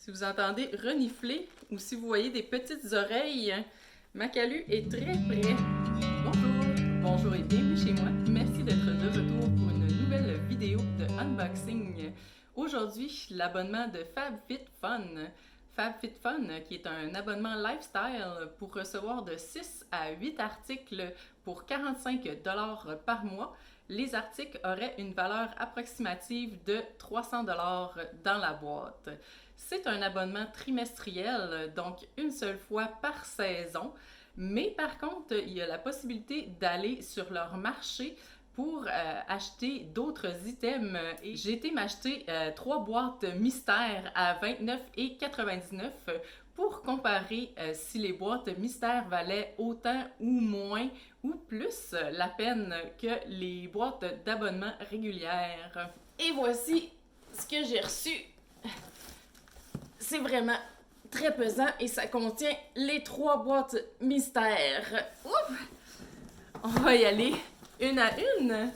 Si vous entendez renifler ou si vous voyez des petites oreilles, Makalu est très près. Bonjour, bonjour et bienvenue chez moi. Merci d'être de retour pour une nouvelle vidéo de unboxing. Aujourd'hui, l'abonnement de FabFitFun. FabFitFun, qui est un abonnement lifestyle pour recevoir de 6 à 8 articles pour 45 $ par mois. Les articles auraient une valeur approximative de 300 $ dans la boîte. C'est un abonnement trimestriel, donc une seule fois par saison. Mais par contre, il y a la possibilité d'aller sur leur marché pour acheter d'autres items. Et j'ai été m'acheter 3 boîtes mystères à 29,99 $ pour comparer si les boîtes mystères valaient autant ou moins ou plus la peine que les boîtes d'abonnement régulières. Et voici ce que j'ai reçu. C'est vraiment très pesant et ça contient les 3 boîtes mystères. Ouf! On va y aller une à une.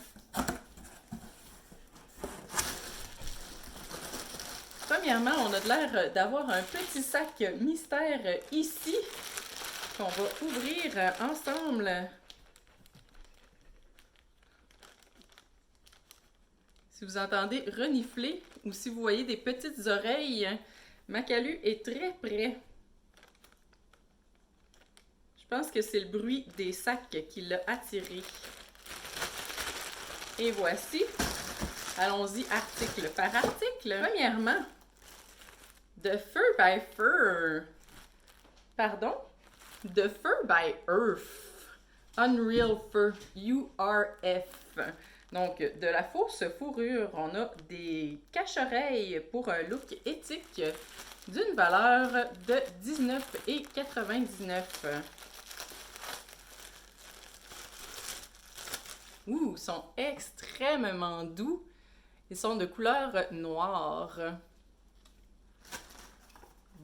Premièrement, on a de l'air d'avoir un petit sac mystère ici qu'on va ouvrir ensemble. Si vous entendez renifler ou si vous voyez des petites oreilles, Makalu est très près. Je pense que c'est le bruit des sacs qui l'a attiré. Et voici. Allons-y article par article. Premièrement, The Fur by Fur. Pardon? The Fur by Earth. Unreal Fur. URF. Donc, de la fausse fourrure, on a des cache-oreilles pour un look éthique d'une valeur de 19,99 $. Ouh, ils sont extrêmement doux. Ils sont de couleur noire.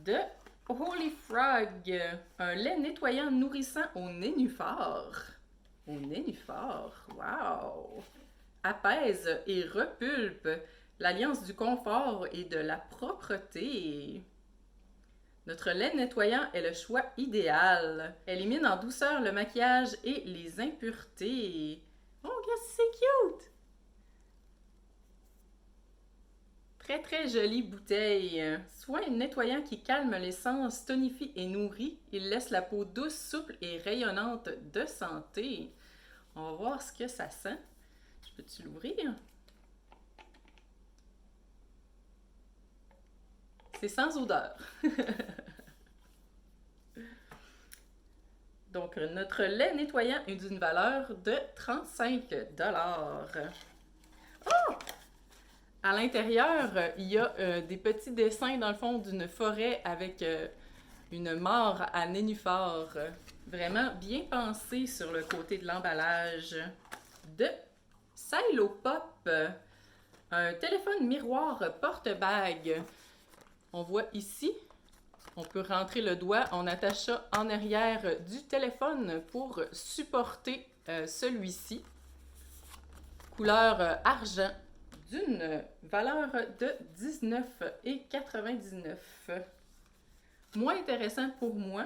De Holy Frog, un lait nettoyant nourrissant au nénuphar. Au nénuphar, wow! Apaise et repulpe, l'alliance du confort et de la propreté. Notre lait nettoyant est le choix idéal. Élimine en douceur le maquillage et les impuretés. Oh, regarde, c'est cute! Très très jolie bouteille. Soin nettoyant qui calme les sens, tonifie et nourrit. Il laisse la peau douce, souple et rayonnante de santé. On va voir ce que ça sent. Je peux-tu l'ouvrir? C'est sans odeur. Donc, notre lait nettoyant est d'une valeur de 35 $. Oh! À l'intérieur, il y a des petits dessins, dans le fond, d'une forêt avec une mare à nénuphar. Vraiment bien pensé sur le côté de l'emballage. De Silopop, un téléphone miroir porte-bague. On voit ici, on peut rentrer le doigt, on attache ça en arrière du téléphone pour supporter celui-ci. Couleur argent, d'une valeur de 19,99 $. Moins intéressant pour moi,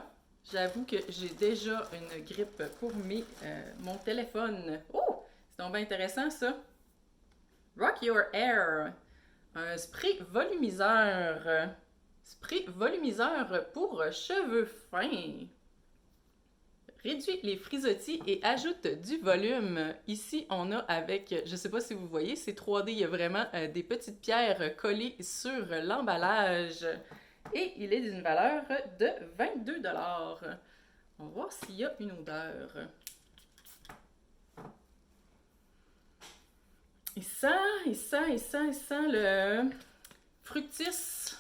j'avoue que j'ai déjà une grippe pour mon téléphone. Oh! C'est donc bien intéressant ça. Rock Your Hair, un spray volumiseur. Spray volumiseur pour cheveux fins. Réduit les frisottis et ajoute du volume. Ici, on a avec, je ne sais pas si vous voyez, c'est 3D, il y a vraiment des petites pierres collées sur l'emballage. Et il est d'une valeur de 22 $. On va voir s'il y a une odeur. Il sent le Fructis.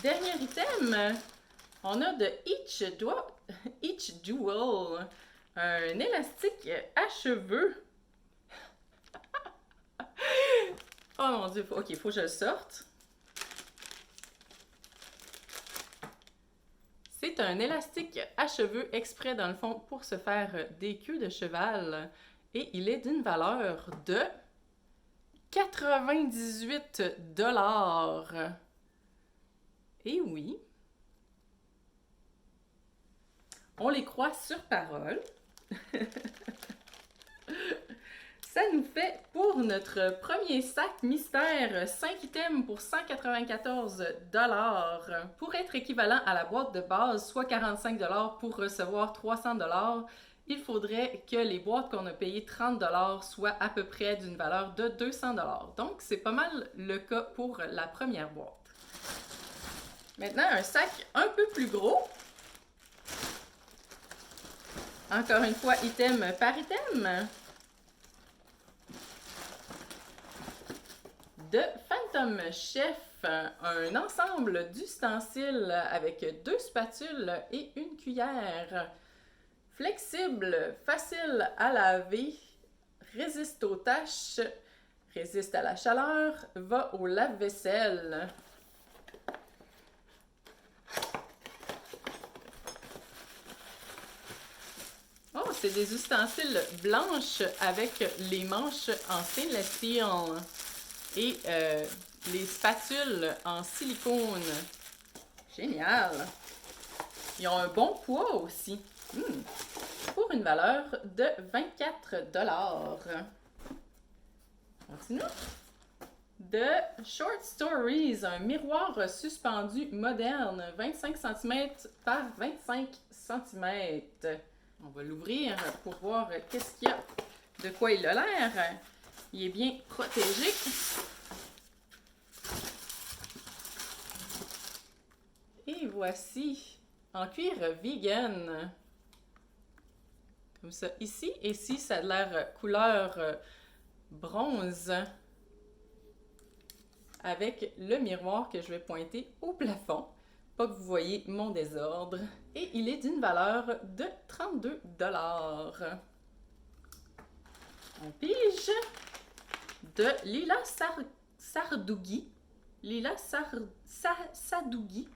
Dernier item, on a de Each Dual, un élastique à cheveux. Oh mon dieu, ok, il faut que je le sorte. C'est un élastique à cheveux exprès dans le fond pour se faire des queues de cheval et il est d'une valeur de 98 $. Et oui, on les croit sur parole. Ça nous fait pour notre premier sac mystère 5 items pour 194 $. Pour être équivalent à la boîte de base, soit 45 $ pour recevoir 300 $, il faudrait que les boîtes qu'on a payées 30 $ soient à peu près d'une valeur de 200 $. Donc, c'est pas mal le cas pour la première boîte. Maintenant, un sac un peu plus gros. Encore une fois, item par item. De Phantom Chef, un ensemble d'ustensiles avec 2 spatules et une cuillère. Flexible, facile à laver, résiste aux taches, résiste à la chaleur, va au lave-vaisselle. Oh, c'est des ustensiles blanches avec les manches en stainless steel et les spatules en silicone. Génial! Ils ont un bon poids aussi. Pour une valeur de 24 $. Continue. De Short Stories, un miroir suspendu moderne, 25 cm par 25 cm. On va l'ouvrir pour voir qu'est-ce qu'il y a, de quoi il a l'air. Il est bien protégé. Et voici, en cuir vegan. Comme ça, ici. Ici, ça a l'air couleur bronze. Avec le miroir que je vais pointer au plafond. Pas que vous voyez mon désordre. Et il est d'une valeur de 32 $. On pige de Lila Sardougui. Lila Sadougi.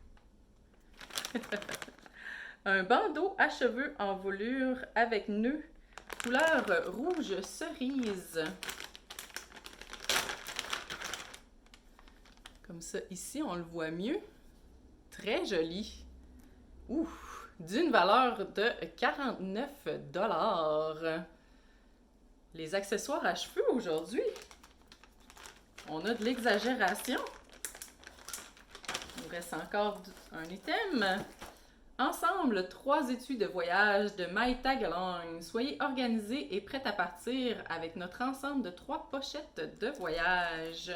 Un bandeau à cheveux en velours avec nœud, couleur rouge cerise. Comme ça, ici, on le voit mieux. Très joli. Ouh, d'une valeur de 49 $. Les accessoires à cheveux aujourd'hui, on a de l'exagération. Il nous reste encore un item. Ensemble, 3 étuis de voyage de My Tag Along. Soyez organisés et prêts à partir avec notre ensemble de 3 pochettes de voyage.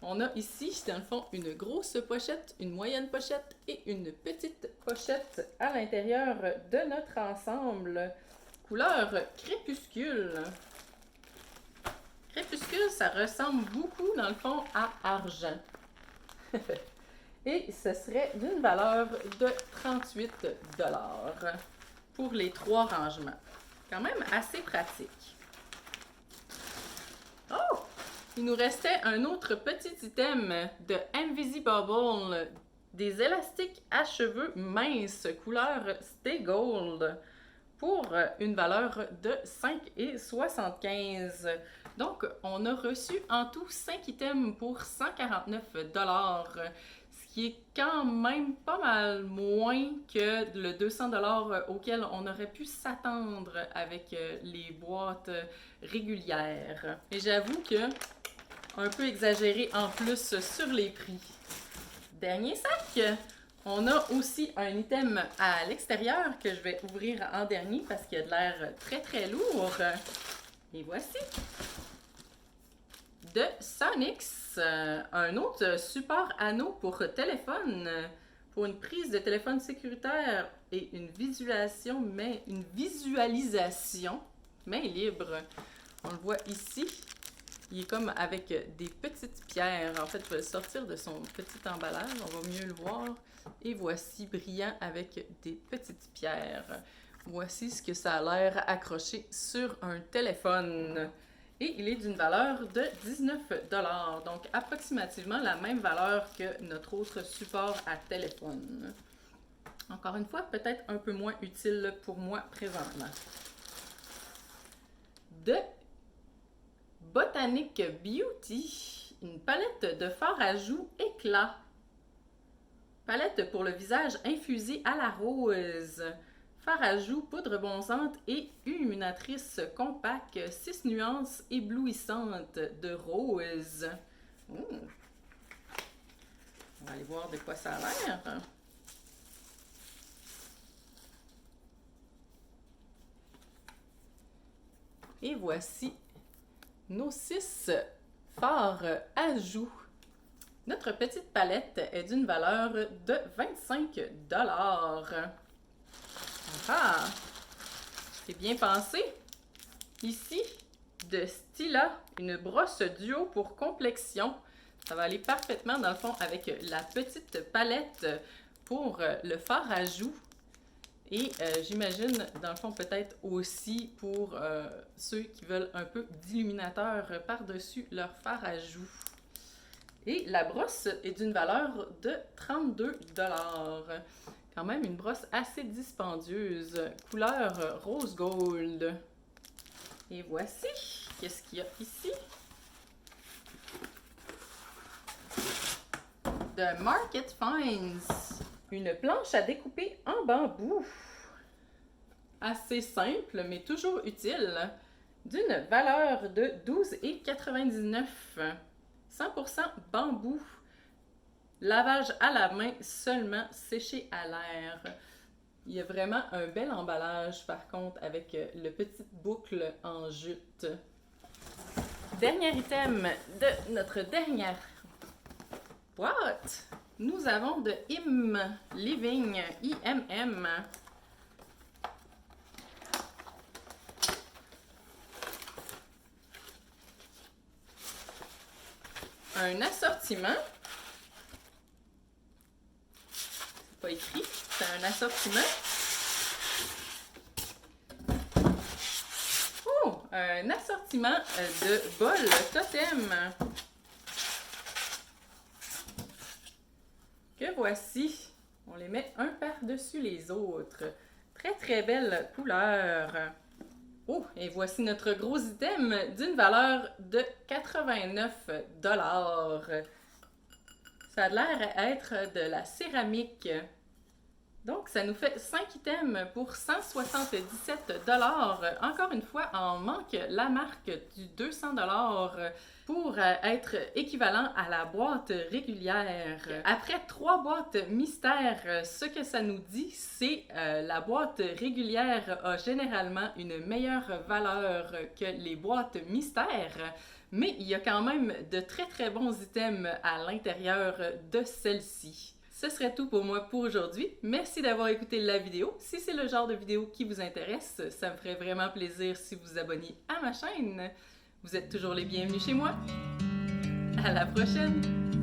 On a ici, dans le fond, une grosse pochette, une moyenne pochette et une petite pochette à l'intérieur de notre ensemble. Couleur crépuscule. Crépuscule, ça ressemble beaucoup, dans le fond, à argent. Et ce serait d'une valeur de 38 $ pour les 3 rangements. Quand même assez pratique. Oh! Il nous restait un autre petit item de Invisibubble, des élastiques à cheveux minces couleur Stay Gold pour une valeur de 5,75 $. Donc, on a reçu en tout 5 items pour 149 $, ce qui est quand même pas mal moins que le 200 $ auquel on aurait pu s'attendre avec les boîtes régulières. Et j'avoue que un peu exagéré en plus sur les prix. Dernier sac, on a aussi un item à l'extérieur que je vais ouvrir en dernier parce qu'il a de l'air très très lourd. Et voici. De Sonix, un autre support anneau pour téléphone, pour une prise de téléphone sécuritaire et une visualisation main libre. On le voit ici. Il est comme avec des petites pierres. En fait, je vais le sortir de son petit emballage. On va mieux le voir. Et voici brillant avec des petites pierres. Voici ce que ça a l'air accroché sur un téléphone. Et il est d'une valeur de 19 $. Donc, approximativement la même valeur que notre autre support à téléphone. Encore une fois, peut-être un peu moins utile pour moi présentement. De Botanic Beauty, une palette de fard à joues éclat. Palette pour le visage infusé à la rose. Fard à joues, poudre bronzante et illuminatrice compacte, 6 nuances éblouissantes de rose. On va aller voir de quoi ça a l'air. Et voici nos 6 fards à joues. Notre petite palette est d'une valeur de 25 $. Ah! C'est bien pensé. Ici, de Stila, une brosse duo pour complexion. Ça va aller parfaitement, dans le fond, avec la petite palette pour le fard à joues. Et j'imagine, dans le fond, peut-être aussi pour ceux qui veulent un peu d'illuminateur par-dessus leur fard à joues. Et la brosse est d'une valeur de 32 $. Quand même une brosse assez dispendieuse, couleur rose gold. Et voici, qu'est-ce qu'il y a ici? The Market Finds, une planche à découper en bambou. Assez simple, mais toujours utile, d'une valeur de 12,99 $. 100% bambou. Lavage à la main, seulement séché à l'air. Il y a vraiment un bel emballage, par contre, avec le petit boucle en jute. Dernier item de notre dernière boîte. Nous avons de IM Living, IMM. Un assortiment. C'est pas écrit, c'est un assortiment. Oh, un assortiment de bols totem. Que voici. On les met un par-dessus les autres. Très très belle couleur. Oh, et voici notre gros item d'une valeur de 89 $. Ça a l'air d'être de la céramique. Donc, ça nous fait 5 items pour 177 $. Encore une fois, on manque la marque du 200 $ pour être équivalent à la boîte régulière. Après 3 boîtes mystères, ce que ça nous dit, c'est la boîte régulière a généralement une meilleure valeur que les boîtes mystères, mais il y a quand même de très très bons items à l'intérieur de celle-ci. Ce serait tout pour moi pour aujourd'hui. Merci d'avoir écouté la vidéo. Si c'est le genre de vidéo qui vous intéresse, ça me ferait vraiment plaisir si vous vous abonniez à ma chaîne. Vous êtes toujours les bienvenus chez moi. À la prochaine!